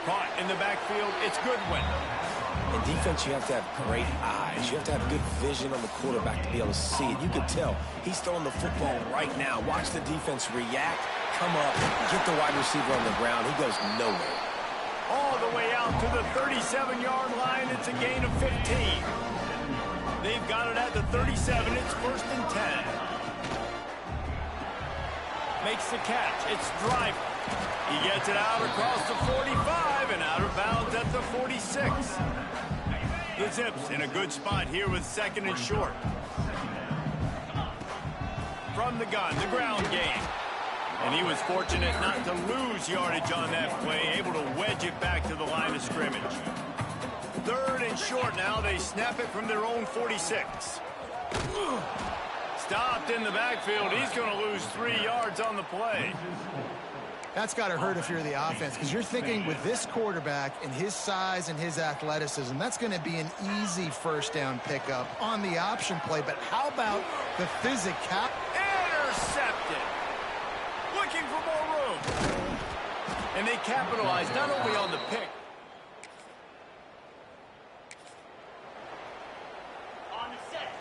Caught in the backfield, it's Goodwin. In defense, you have to have great eyes. You have to have good vision on the quarterback to be able to see it. You can tell he's throwing the football right now. Watch the defense react, come up, get the wide receiver on the ground. He goes nowhere. All the way out to the 37-yard line. It's a gain of 15. They've got it at the 37. It's 1st and 10. Makes the catch. It's Driver. He gets it out across the 45 and out of bounds at the 46. The Zips in a good spot here with 2nd and short. From the gun, the ground game. And he was fortunate not to lose yardage on that play, able to wedge it back to the line of scrimmage. 3rd and short now. They snap it from their own 46. Stopped in the backfield. He's going to lose 3 yards on the play. That's got to hurt if you're the offense, because you're thinking with this quarterback and his size and his athleticism, that's going to be an easy 1st down pickup on the option play. But how about the physicality? Intercepted. Looking for more room. And they capitalize not only on the pick. On the set.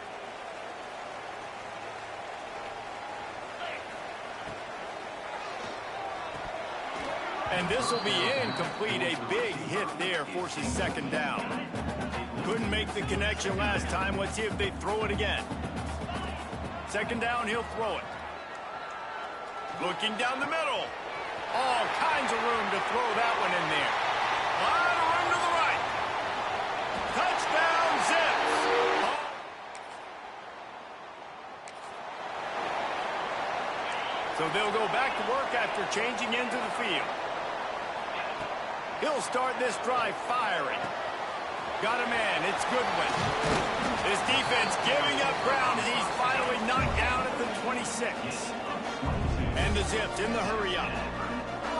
And this will be incomplete. A big hit there forces 2nd down. Couldn't make the connection last time. Let's see if they throw it again. 2nd down, he'll throw it. Looking down the middle. All kinds of room to throw that one in there. A lot of room to the right. Touchdown, Zips. So they'll go back to work after changing into the field. He'll start this drive firing. Got a man. It's Goodwin. His defense giving up ground as he's finally knocked down at the 26. And the Zips in the hurry up.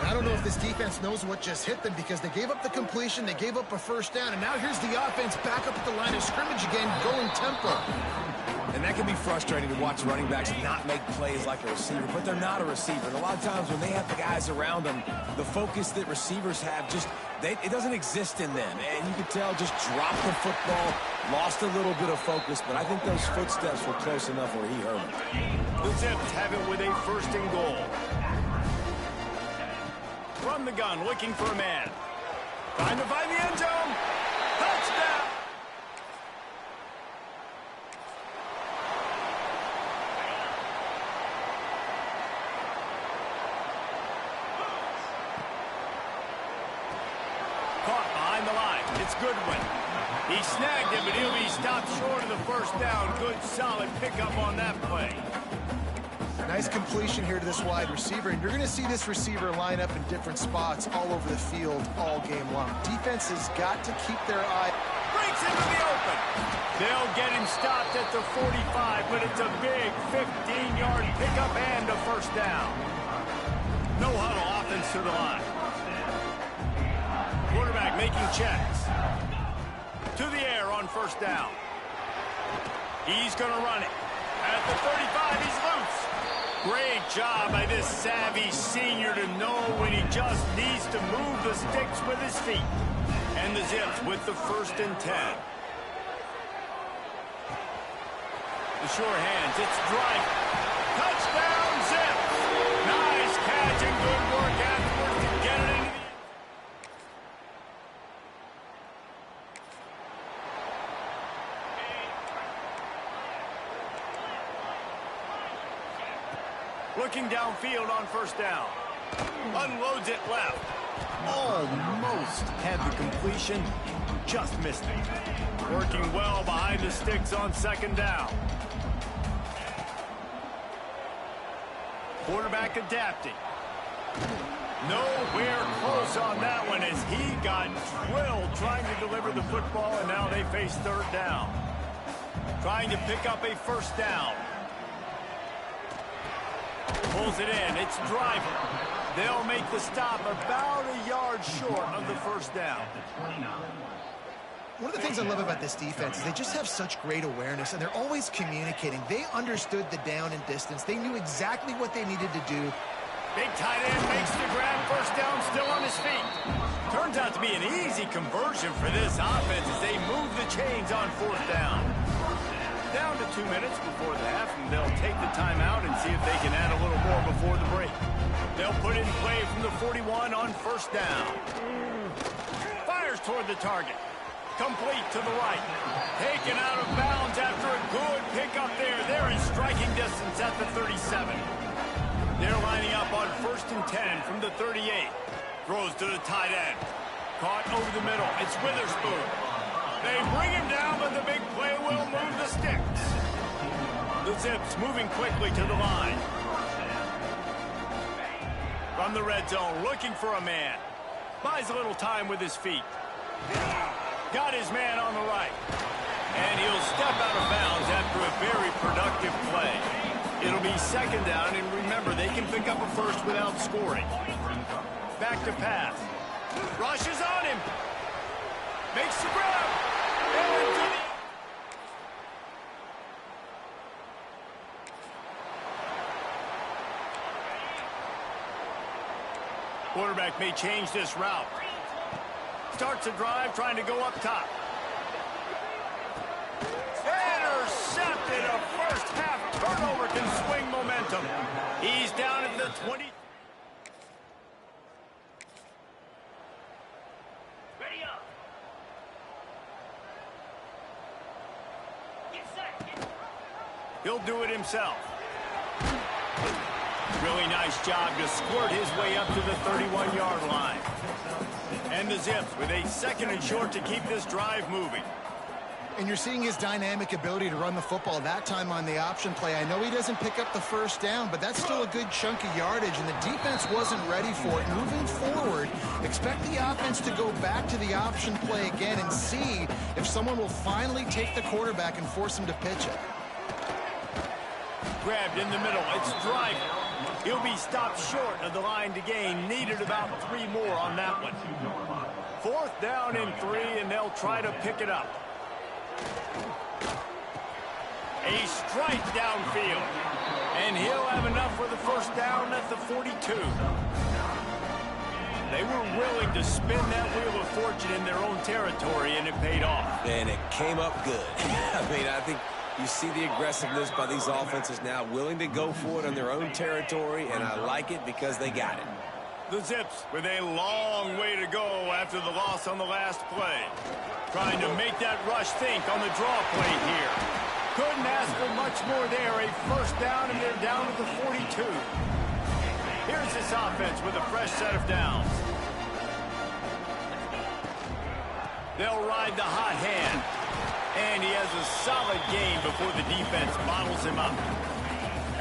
I don't know if this defense knows what just hit them, because they gave up the completion, they gave up a 1st down, and now here's the offense back up at the line of scrimmage again, going tempo. And that can be frustrating to watch running backs not make plays like a receiver, but they're not a receiver. And a lot of times when they have the guys around them, the focus that receivers have it doesn't exist in them. And you can tell just dropped the football, lost a little bit of focus, but I think those footsteps were close enough where he heard them. The Zips have it with a 1st and goal. From the gun, looking for a man. Trying to find the end zone. Touchdown! Caught behind the line. It's Goodwin. He snagged it, but he'll be stopped short of the 1st down. Good, solid pickup on that play. Nice completion here to this wide receiver, and you're going to see this receiver line up in different spots all over the field all game long. Defense has got to keep their eye. Breaks into the open. They'll get him stopped at the 45, but it's a big 15-yard pickup and a 1st down. No huddle, offense to the line. Quarterback making checks. To the air on 1st down. He's going to run it. At the 35, he's loose. Great job by this savvy senior to know when he just needs to move the sticks with his feet. And the Zips with the 1st and 10. The sure hands, it's Driver. Touchdown, Zips! Nice catch and good work afterwards to get it into the... Looking downfield on 1st down. Unloads it left. Almost had the completion. Just missed it. Working well behind the sticks on 2nd down. Quarterback adapting. Nowhere close on that one as he got drilled trying to deliver the football, and now they face 3rd down. Trying to pick up a 1st down. Pulls it in. It's Driver. They'll make the stop about a yard short of the 1st down. One of the things I love about this defense is they just have such great awareness, and they're always communicating. They understood the down and distance. They knew exactly what they needed to do. Big tight end makes the grab. 1st down, still on his feet. Turns out to be an easy conversion for this offense as they move the chains on 4th down. Down to 2 minutes before the half, and they'll take the timeout and see if they can add a little more before the break. They'll put it in play from the 41 on 1st down. Fires toward the target. Complete to the right. Taken out of bounds after a good pickup there. They're in striking distance at the 37. They're lining up on 1st and 10 from the 38. Throws to the tight end. Caught over the middle. It's Witherspoon. They bring him down, but the big play will move the sticks. The Zips moving quickly to the line. From the red zone, looking for a man. Buys a little time with his feet. Got his man on the right. And he'll step out of bounds after a very productive play. It'll be 2nd down, and remember, they can pick up a first without scoring. Back to pass. Rushes on him. Makes the grab. Quarterback may change this route. Starts a drive trying to go up top. Intercepted. A first half turnover can swing momentum. He's down at the 20. Ready up. Get set. He'll do it himself. Really nice job to squirt his way up to the 31-yard line. And the Zips with a 2nd and short to keep this drive moving. And you're seeing his dynamic ability to run the football that time on the option play. I know he doesn't pick up the 1st down, but that's still a good chunk of yardage, and the defense wasn't ready for it. Moving forward, expect the offense to go back to the option play again and see if someone will finally take the quarterback and force him to pitch it. Grabbed in the middle. It's Driver. He'll be stopped short of the line to gain. Needed about 3 more on that one. 4th down and 3, and they'll try to pick it up. A strike downfield. And he'll have enough for the 1st down at the 42. They were willing to spin that wheel of fortune in their own territory, and it paid off. And it came up good. I think you see the aggressiveness by these offenses now, willing to go for it on their own territory, and I like it because they got it. The Zips with a long way to go after the loss on the last play. Trying to make that rush think on the draw play here. Couldn't ask for much more there. A 1st down, and they're down to the 42. Here's this offense with a fresh set of downs. They'll ride the hot hand. And he has a solid gain before the defense bottles him up.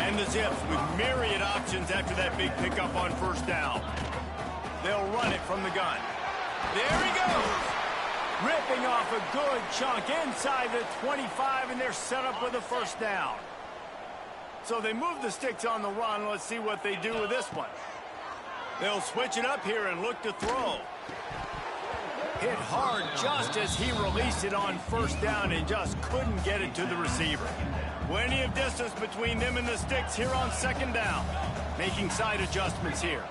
And the Zips with myriad options after that big pickup on 1st down. They'll run it from the gun. There he goes. Ripping off a good chunk inside the 25, and they're set up with a 1st down. So they move the sticks on the run. Let's see what they do with this one. They'll switch it up here and look to throw. Hit hard just as he released it on 1st down and just couldn't get it to the receiver. Plenty of distance between them and the sticks here on 2nd down. Making side adjustments here.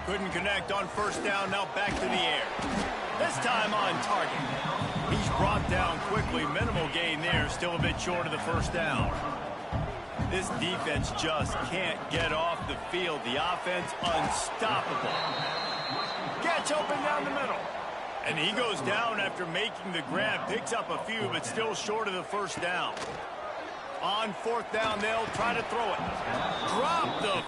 Couldn't connect on 1st down, now back to the air. This time on target. He's brought down quickly. Minimal gain there, still a bit short of the 1st down. This defense just can't get off the field. The offense unstoppable. Gets open down the middle. And he goes down after making the grab. Picks up a few, but still short of the 1st down. On 4th down, they'll try to throw it. Drop the...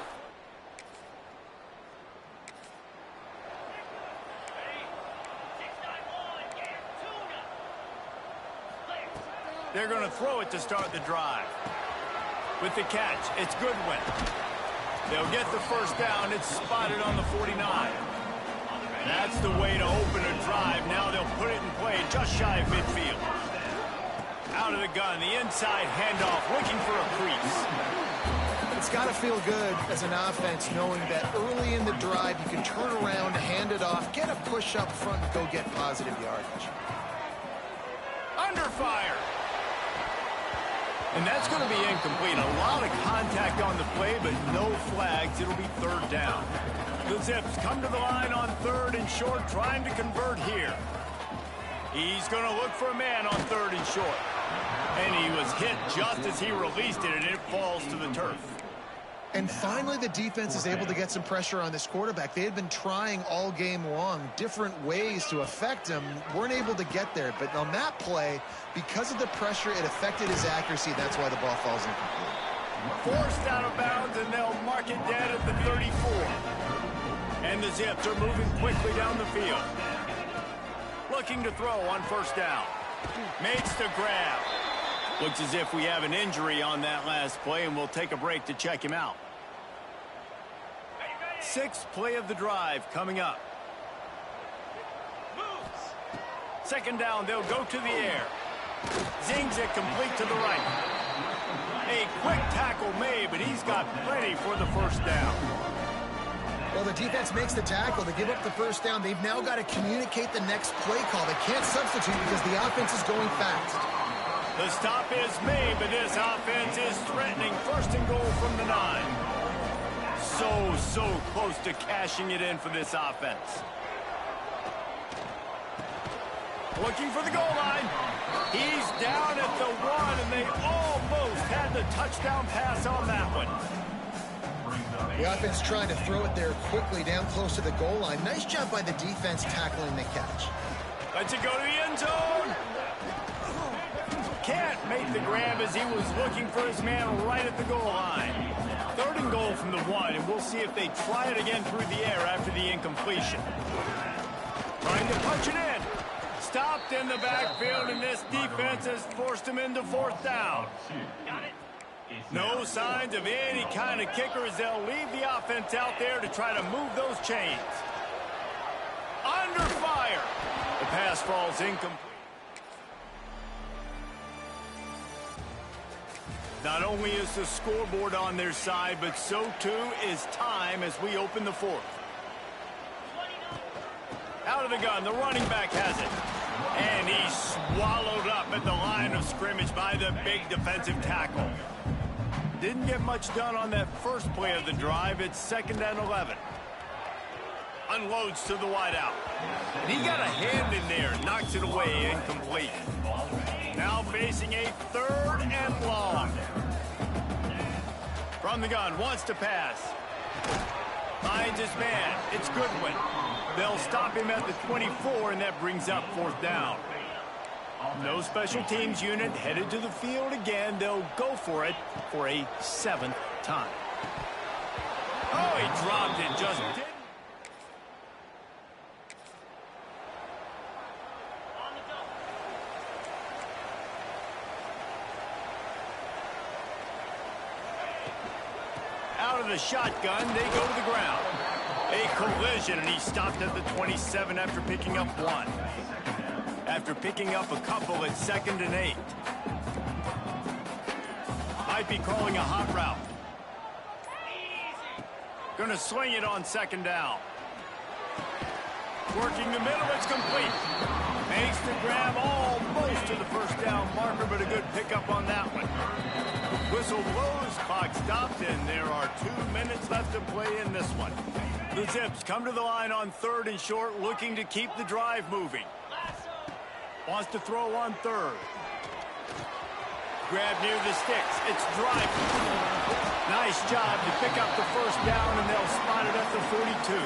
They're going to throw it to start the drive. With the catch, it's Goodwin. They'll get the 1st down. It's spotted on the 49. That's the way to open a drive. Now they'll put it in play just shy of midfield. Out of the gun, the inside handoff, looking for a crease. It's got to feel good as an offense knowing that early in the drive you can turn around, hand it off, get a push up front, and go get positive yardage. Under fire. And that's going to be incomplete. A lot of contact on the play, but no flags. It'll be third down. The Zips come to the line on third and short, trying to convert here. He's going to look for a man on third and short. And he was hit just as he released it, and it falls to the turf. And finally, the defense is able to get some pressure on this quarterback. They had been trying all game long different ways to affect him. Weren't able to get there. But on that play, because of the pressure, it affected his accuracy. That's why the ball falls incomplete. Forced out of bounds, and they'll mark it dead at the 34. And the Zips are moving quickly down the field. Looking to throw on first down. Makes the grab. Looks as if we have an injury on that last play, and we'll take a break to check him out. Sixth play of the drive coming up. Second down, they'll go to the air. Zings it complete to the right. A quick tackle made, but he's got plenty for the first down. Well, the defense makes the tackle. They give up the first down. They've now got to communicate the next play call. They can't substitute because the offense is going fast. The stop is made, but this offense is threatening. First and goal from the 9. So close to cashing it in for this offense. Looking for the goal line. He's down at the 1, and they almost had the touchdown pass on that one. The offense trying to throw it there quickly down close to the goal line. Nice job by the defense tackling the catch. Lets it go to the end zone. Can't make the grab as he was looking for his man right at the goal line. Third and goal from the 1, and we'll see if they try it again through the air after the incompletion. Trying to punch it in. Stopped in the backfield, and this defense has forced him into fourth down. No signs of any kind of kicker as they'll leave the offense out there to try to move those chains. Under fire. The pass falls incomplete. Not only is the scoreboard on their side, but so too is time as we open the fourth. Out of the gun, the running back has it. And he's swallowed up at the line of scrimmage by the big defensive tackle. Didn't get much done on that first play of the drive. It's 2nd and 11. Unloads to the wideout. And he got a hand in there, knocks it away, incomplete. Now facing a 3rd and long. From the gun, wants to pass. Finds his man. It's Goodwin. They'll stop him at the 24, and that brings up 4th down. No special teams unit headed to the field again. They'll go for it for a 7th time. Oh, he dropped it, just didn't. Out of the shotgun, they go to the ground. A collision, and he stopped at the 27 after picking up 1. After picking up a couple at 2nd and 8. Might be calling a hot route. Gonna swing it on 2nd down. Working the middle, it's complete. Makes the grab almost to the first down marker, but a good pickup on that one. Whistle blows, clock stopped, and there are 2 minutes left to play in this one. The Zips come to the line on 3rd and short, looking to keep the drive moving. Wants to throw on 3rd. Grab near the sticks. It's driving. Nice job to pick up the first down, and they'll spot it at the 42.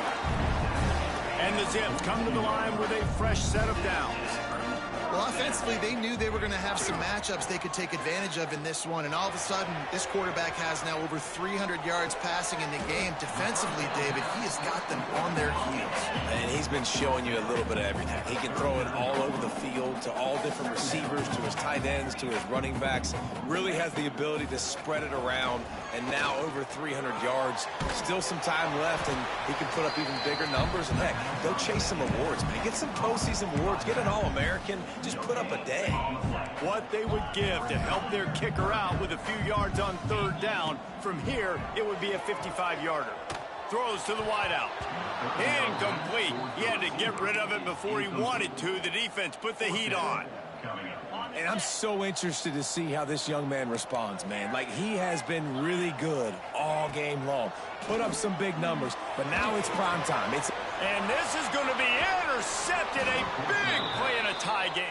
And the Zips come to the line with a fresh set of downs. Well, offensively, they knew they were going to have some matchups they could take advantage of in this one. And all of a sudden, this quarterback has now over 300 yards passing in the game. Defensively, David, he has got them on their heels. And he's been showing you a little bit of everything. He can throw it all over the field to all different receivers, to his tight ends, to his running backs. Really has the ability to spread it around. And now over 300 yards. Still some time left, and he can put up even bigger numbers. And heck, go chase some awards, man. Get some postseason awards. Get an All-American. Just put up a day. What they would give to help their kicker out with a few yards on 3rd down. From here, it would be a 55-yarder. Throws to the wideout. Incomplete. He had to get rid of it before he wanted to. The defense put the heat on. And I'm so interested to see how this young man responds, man. Like, he has been really good all game long. Put up some big numbers, but now it's prime time. And this is going to be intercepted. A big play in a tie game.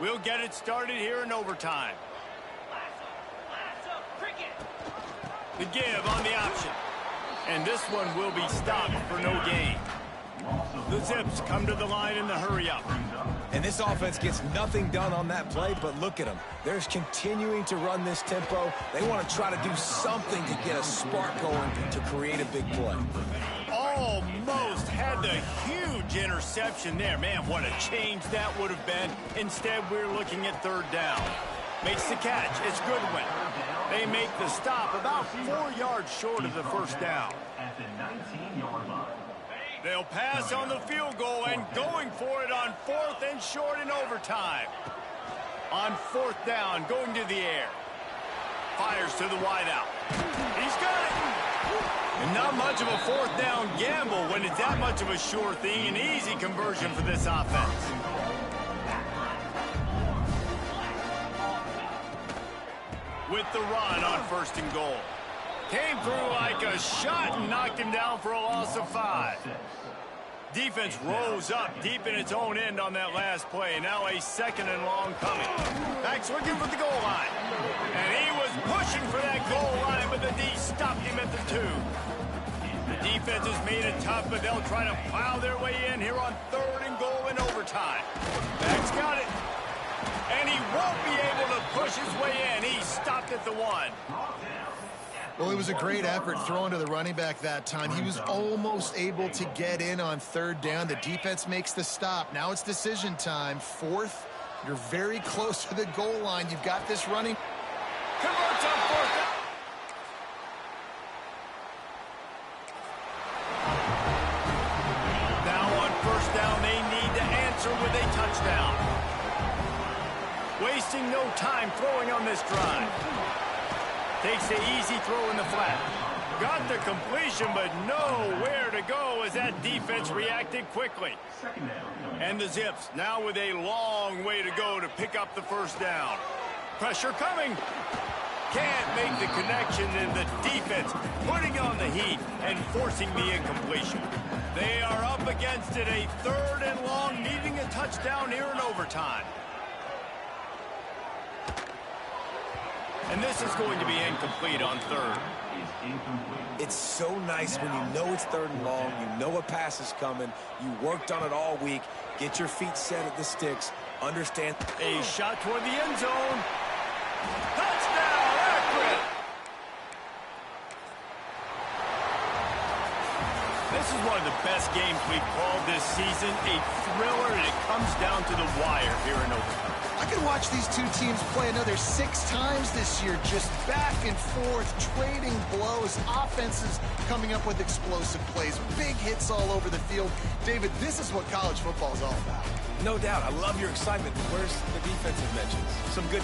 We'll get it started here in overtime. The give on the option. And this one will be stopped for no gain. The Zips come to the line in the hurry-up. And this offense gets nothing done on that play, but look at them. They're continuing to run this tempo. They want to try to do something to get a spark going to create a big play. Almost had the huge interception there. Man, what a change that would have been. Instead, we're looking at third down. Makes the catch. It's Goodwin. They make the stop about 4 yards short of the first down. At the 19-yard line. They'll pass on the field goal and going for it on 4th and short in overtime. On 4th down, going to the air. Fires to the wideout. He's got it. And not much of a 4th down gamble when it's that much of a sure thing. An easy conversion for this offense. With the run on 1st and goal. Came through like a shot and knocked him down for a loss of 5. Defense rose up deep in its own end on that last play. Now a 2nd and long coming. Backs looking for the goal line. And he was pushing for that goal line, but the D stopped him at the 2. The defense has made it tough, but they'll try to plow their way in here on 3rd and goal in overtime. Back's got it. And he won't be able to push his way in. He stopped at the 1. Well, it was a great effort throwing to the running back that time. He was almost able to get in on 3rd down. The defense makes the stop. Now it's decision time. 4th, you're very close to the goal line. You've got this running. Converts on 4th down. Now on 1st down, they need to answer with a touchdown. Wasting no time throwing on this drive. Takes the easy throw in the flat. Got the completion, but nowhere to go as that defense reacted quickly. And the Zips now with a long way to go to pick up the 1st down. Pressure coming. Can't make the connection, and the defense putting on the heat and forcing the incompletion. They are up against it, a 3rd and long, needing a touchdown here in overtime. And this is going to be incomplete on 3rd. It's so nice when you know it's 3rd and long, you know a pass is coming, you worked on it all week, get your feet set at the sticks, understand. A shot toward the end zone. Touchdown, Akron! This is one of the best games we've called this season. A thriller, and it comes down to the wire here in overtime. I could watch these two teams play another 6 times this year, just back and forth, trading blows, offenses coming up with explosive plays, big hits all over the field. David, this is what college football is all about. No doubt. I love your excitement. Where's the defensive mentions? Some good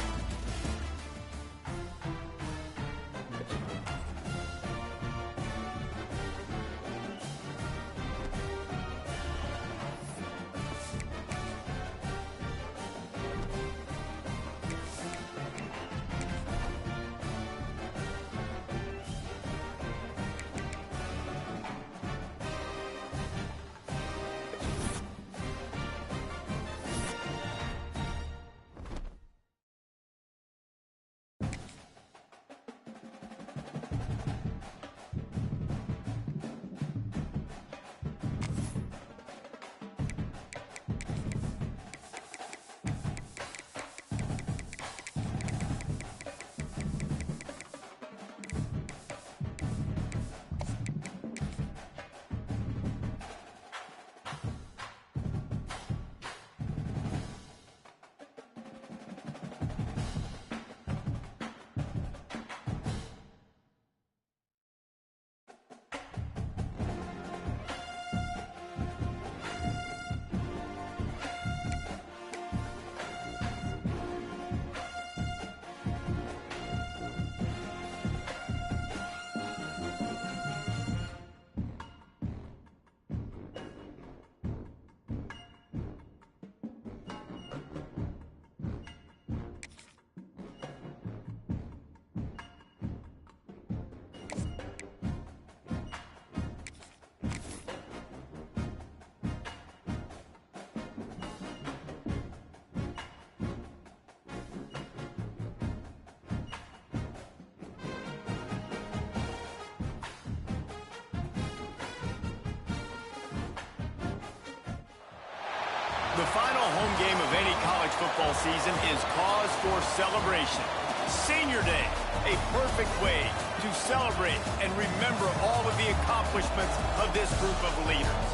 The final home game of any college football season is cause for celebration. Senior Day, a perfect way to celebrate and remember all of the accomplishments of this group of leaders.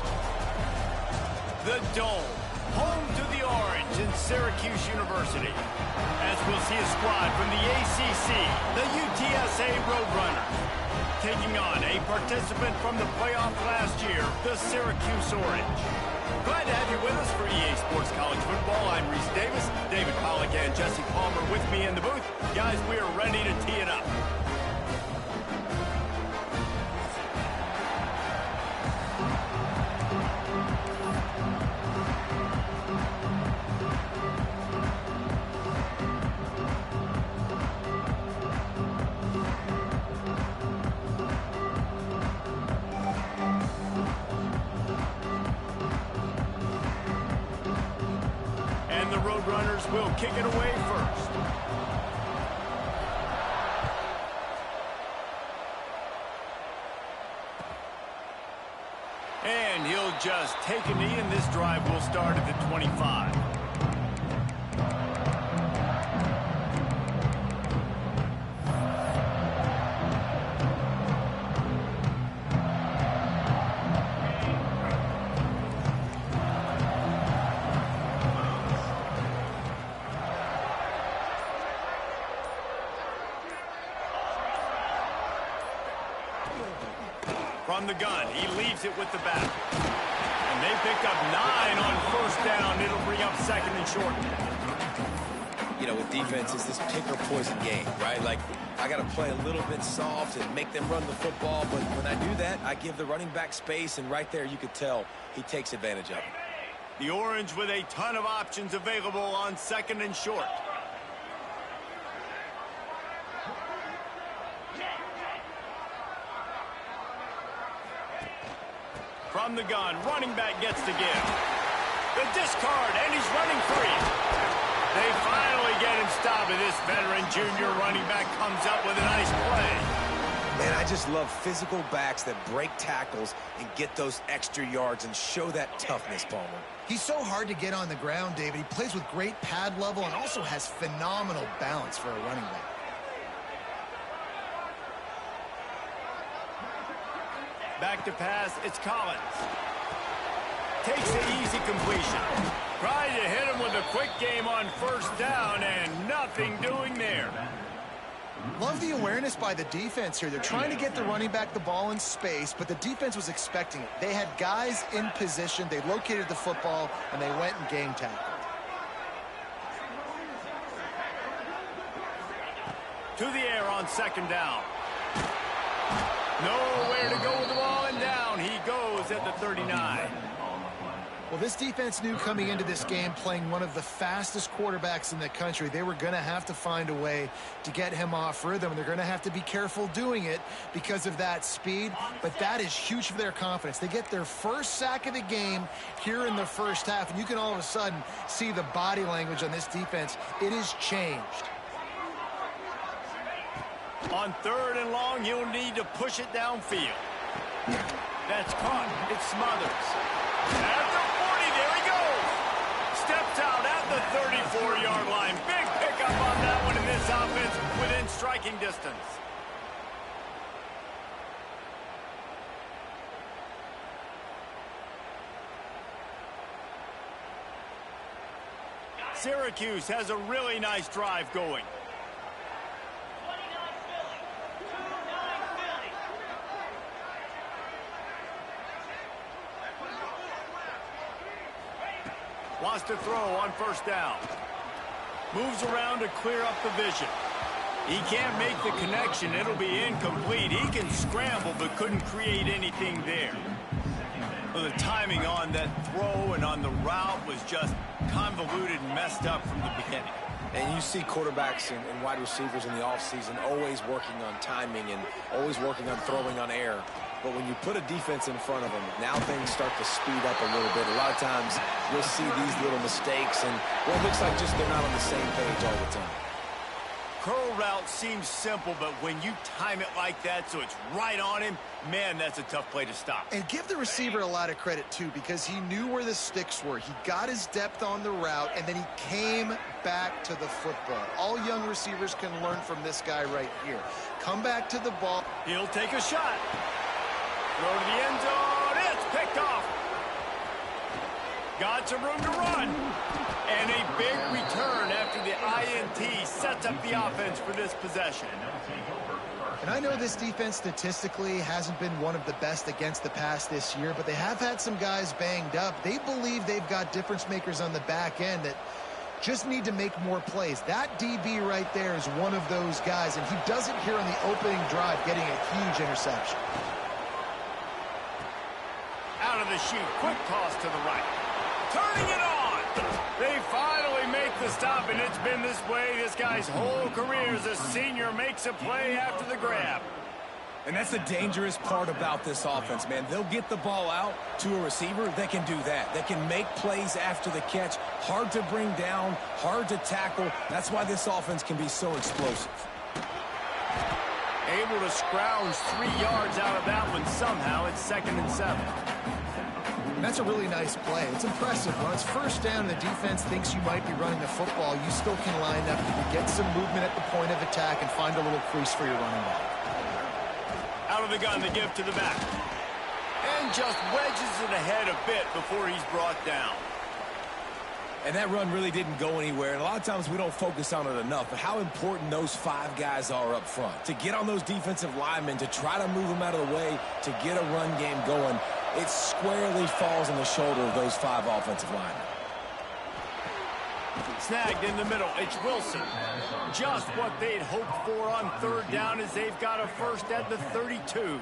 The Dome, home to the Orange in Syracuse University. As we'll see a squad from the ACC, the UTSA Roadrunners, taking on a participant from the playoff last year, the Syracuse Orange. Glad to have you with us for EA Sports College Football. I'm Reese Davis, David Pollack and Jesse Palmer with me in the booth. Guys, we are ready to tee it up. And the Roadrunners will kick it away first. And he'll just take a knee, and this drive will start at the 25. From the gun, he leaves it with the back. And they pick up 9 on first down. It'll bring up second and short. You know, with defense, it's this pick or poison game, right? Like, I got to play a little bit soft and make them run the football. But when I do that, I give the running back space. And right there, you could tell he takes advantage of it. The Orange with a ton of options available on second and short. From the gun, running back gets to give. The discard, and he's running free. They finally get him stopped, and this veteran junior running back comes up with a nice play. Man, I just love physical backs that break tackles and get those extra yards and show that toughness, Palmer. He's so hard to get on the ground, David. He plays with great pad level and also has phenomenal balance for a running back. Back to pass, it's Collins. Takes the easy completion. Trying to hit him with a quick game on first down, and nothing doing there. Love the awareness by the defense here. They're trying to get the running back the ball in space, but the defense was expecting it. They had guys in position. They located the football, and they went and game tackled. To the air on second down. Nowhere to go with the ball, and down he goes at the 39. Well, this defense knew coming into this game, playing one of the fastest quarterbacks in the country, they were going to have to find a way to get him off rhythm. They're going to have to be careful doing it because of that speed, but that is huge for their confidence. They get their first sack of the game here in the first half, and you can all of a sudden see the body language on this defense. It has changed. On third and long, he'll need to push it downfield. That's caught. It smothers. At the 40, there he goes. Steps out at the 34-yard line. Big pickup on that one in this offense within striking distance. Syracuse has a really nice drive going. Wants to throw on first down. Moves around to clear up the vision. He can't make the connection. It'll be incomplete. He can scramble but couldn't create anything there. Well, the timing on that throw and on the route was just convoluted and messed up from the beginning. And you see quarterbacks and wide receivers in the offseason always working on timing and always working on throwing on air. But when you put a defense in front of them, now things start to speed up a little bit. A lot of times you'll see these little mistakes, and well, it looks like just they're not on the same page all the time. curl route seems simple, but when you time it like that so it's right on him, man, that's a tough play to stop. And give the receiver a lot of credit, too, because he knew where the sticks were. He got his depth on the route, and then he came back to the football. All young receivers can learn from this guy right here. Come back to the ball. He'll take a shot. Throw to the end zone. It's picked off. Got some room to run. And a big return after the INT sets up the offense for this possession. And I know this defense statistically hasn't been one of the best against the pass this year, but they have had some guys banged up. They believe they've got difference makers on the back end that just need to make more plays. That DB right there is one of those guys, and he does it here on the opening drive, getting a huge interception. Out of the chute, quick toss to the right. Turning it on. They finally make the stop, and it's been this way this guy's whole career as a senior makes a play after the grab. And that's the dangerous part about this offense, man. They'll get the ball out to a receiver. They can do that. They can make plays after the catch. Hard to bring down, hard to tackle. That's why this offense can be so explosive. Able to scrounge 3 yards out of that one somehow. It's 2nd and 7. That's a really nice play. It's impressive. When it's first down and the defense thinks you might be running the football, you still can line up. You can get some movement at the point of attack and find a little crease for your running back. Out of the gun, the give to the back. And just wedges it ahead a bit before he's brought down. And that run really didn't go anywhere. And a lot of times we don't focus on it enough, but how important those 5 guys are up front. To get on those defensive linemen, to try to move them out of the way, to get a run game going, it squarely falls on the shoulder of those 5 offensive linemen. Snagged in the middle. It's Wilson. Just what they'd hoped for on 3rd down as they've got a first at the 32.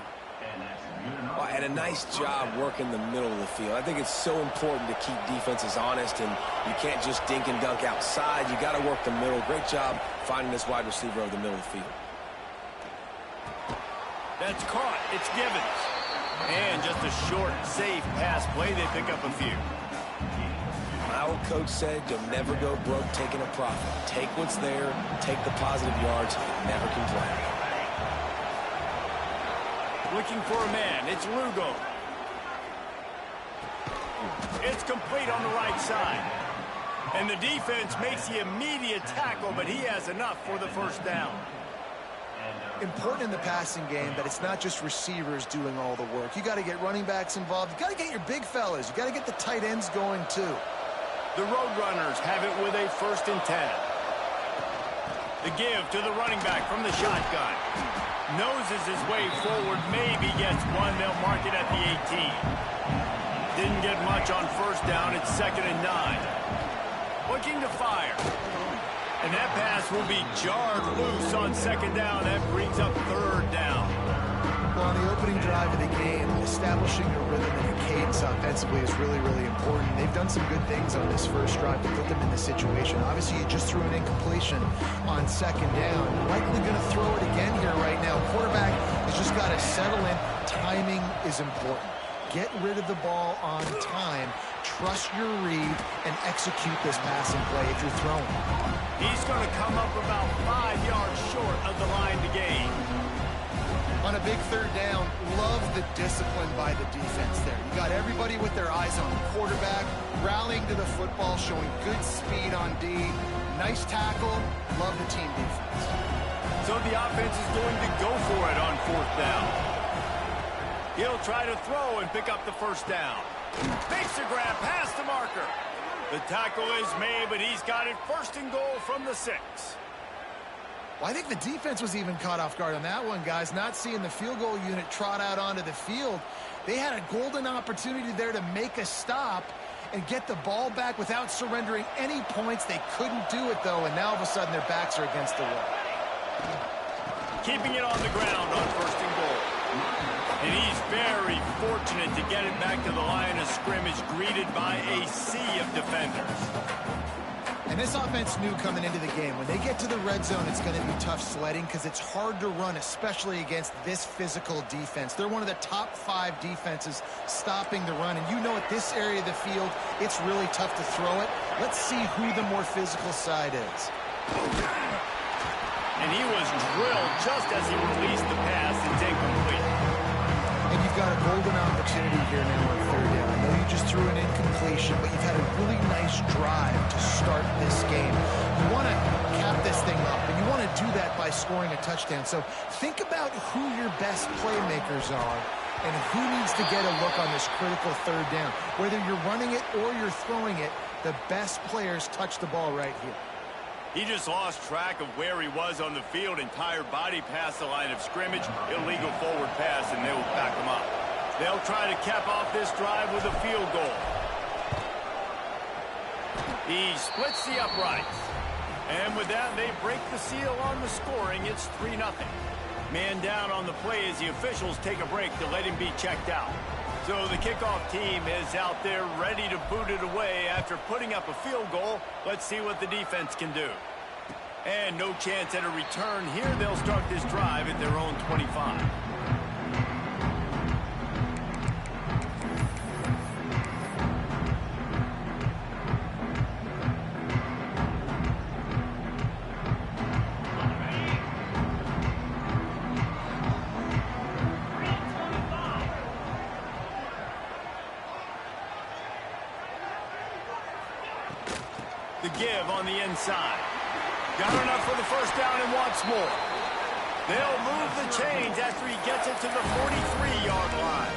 Well, and a nice job working the middle of the field. I think it's so important to keep defenses honest, and you can't just dink and dunk outside. You got to work the middle. Great job finding this wide receiver over the middle of the field. That's caught. It's Givens. And just a short, safe pass play. They pick up a few. My old coach said you'll never go broke taking a profit. Take what's there, take the positive yards, never complain. Looking for a man. It's Lugo. It's complete on the right side. And the defense makes the immediate tackle, but he has enough for the first down. Important in the passing game that it's not just receivers doing all the work. You got to get running backs involved. You got to get your big fellas. You got to get the tight ends going too. The Roadrunners have it with a 1st and 10. The give to the running back from the shotgun. Noses his way forward, maybe gets one. They'll mark it at the 18. Didn't get much on 1st down. It's 2nd and 9. Looking to fire. And that pass will be jarred loose on 2nd down. That brings up 3rd down. Well, on the opening drive of the game, establishing a rhythm and a cadence offensively is really, really important. They've done some good things on this first drive to put them in this situation. Obviously, you just threw an incompletion on 2nd down. Likely going to throw it again here right now. Quarterback has just got to settle in. Timing is important. Get rid of the ball on time. Trust your read and execute this passing play if you're throwing. He's going to come up about 5 yards short of the line to gain. On a big 3rd down, love the discipline by the defense there. You got everybody with their eyes on the quarterback, rallying to the football, showing good speed on D. Nice tackle. Love the team defense. So the offense is going to go for it on 4th down. He'll try to throw and pick up the 1st down. Makes a grab past the marker. The tackle is made, but he's got it 1st and goal from the 6. Well, I think the defense was even caught off guard on that one, guys. Not seeing the field goal unit trot out onto the field. They had a golden opportunity there to make a stop and get the ball back without surrendering any points. They couldn't do it, though, and now all of a sudden their backs are against the wall. Keeping it on the ground on 1st and goal. And he's very fortunate to get it back to the line of scrimmage, greeted by a sea of defenders. And this offense knew coming into the game, when they get to the red zone, it's going to be tough sledding because it's hard to run, especially against this physical defense. They're one of the top 5 defenses stopping the run. And you know at this area of the field, it's really tough to throw it. Let's see who the more physical side is. And he was drilled just as he released the pass. It's incomplete. And you've got a golden opportunity here now on third down. I know you just threw an incompletion, but you've had a really nice drive to start this game. You want to cap this thing up, and you want to do that by scoring a touchdown. So think about who your best playmakers are and who needs to get a look on this critical third down. Whether you're running it or you're throwing it, the best players touch the ball right here. He just lost track of where he was on the field. Entire body past the line of scrimmage. Illegal forward pass, and they will back him up. They'll try to cap off this drive with a field goal. He splits the uprights. And with that, they break the seal on the scoring. It's 3-0. Man down on the play as the officials take a break to let him be checked out. So the kickoff team is out there ready to boot it away after putting up a field goal. Let's see what the defense can do. And no chance at a return here. They'll start this drive at their own 25. The give on the inside. Got enough for the first down and wants more. They'll move the chains after he gets it to the 43-yard line.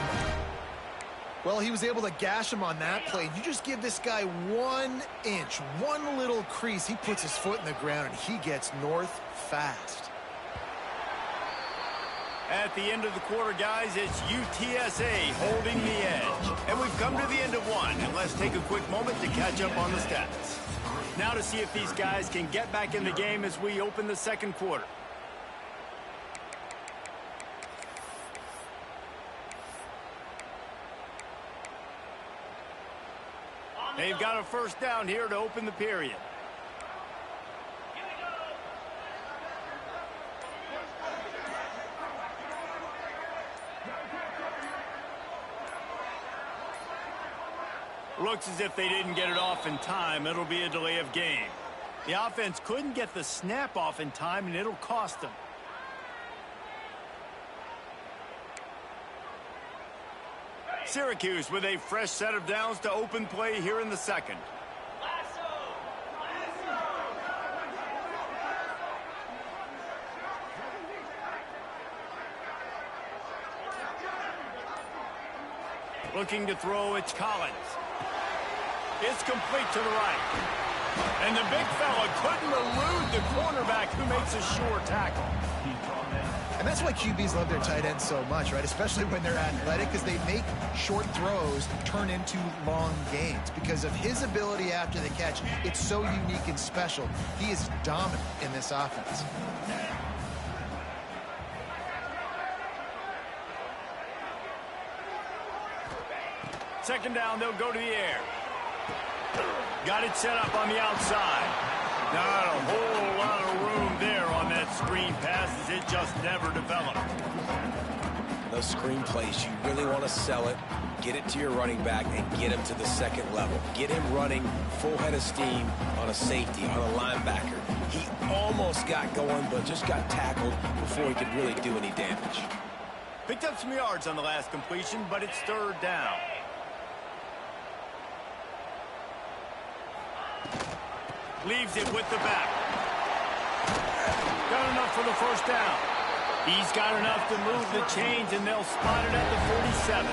Well, he was able to gash him on that play. You just give this guy 1 inch, one little crease. He puts his foot in the ground, and he gets north fast. At the end of the quarter, guys, it's UTSA holding the edge. And we've come to the end of one, and let's take a quick moment to catch up on the stats. Now to see if these guys can get back in the game as we open the second quarter. They've got a first down here to open the period. Looks as if they didn't get it off in time. It'll be a delay of game. The offense couldn't get the snap off in time, and it'll cost them. Syracuse with a fresh set of downs to open play here in the second. Looking to throw, it's Collins. It's complete to the right. And the big fella couldn't elude the cornerback who makes a sure tackle. And that's why QBs love their tight ends so much, right? Especially when they're athletic, because they make short throws turn into long gains. Because of his ability after the catch, it's so unique and special. He is dominant in this offense. Second down, they'll go to the air. Got it set up on the outside. Not a whole lot of room there on that screen pass as it just never developed. Those screen plays, you really want to sell it, get it to your running back, and get him to the second level. Get him running full head of steam on a safety, on a linebacker. He almost got going, but just got tackled before he could really do any damage. Picked up some yards on the last completion, but it's third down. Leaves it with the back. Got enough for the first down. He's got enough to move the chains, and they'll spot it at the 47.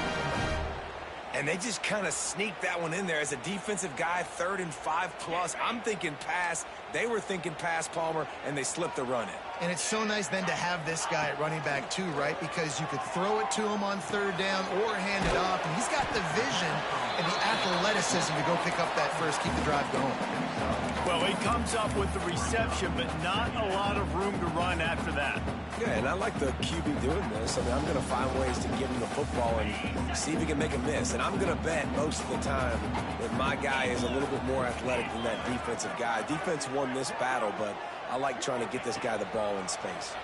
And they just kind of sneaked that one in there as a defensive guy, 3rd and 5+. I'm thinking pass. They were thinking pass, Palmer, and they slipped the run in. And it's so nice then to have this guy at running back too, right? Because you could throw it to him on third down or hand it off. And he's got the vision and the athleticism to go pick up that first, keep the drive going. Well, he comes up with the reception, but not a lot of room to run after that. Yeah, and I like the QB doing this. I mean, I'm going to find ways to give him the football and see if he can make a miss. And I'm going to bet most of the time that my guy is a little bit more athletic than that defensive guy. Defense won this battle, but I like trying to get this guy the ball in space.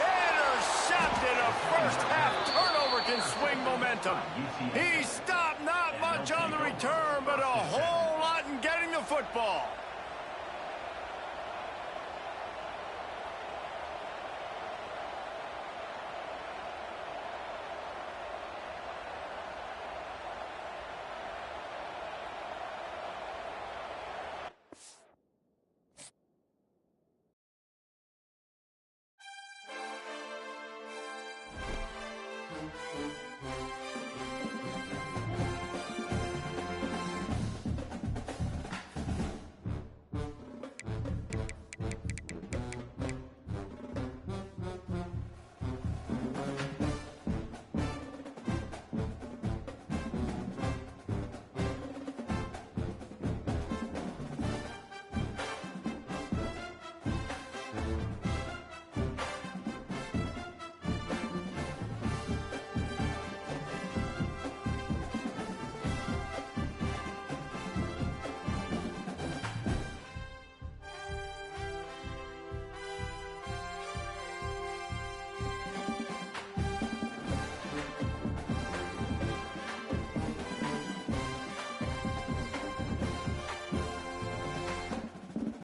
Intercepted. A first half turnover can swing momentum. He stopped not much on the return, but a whole lot in getting the football.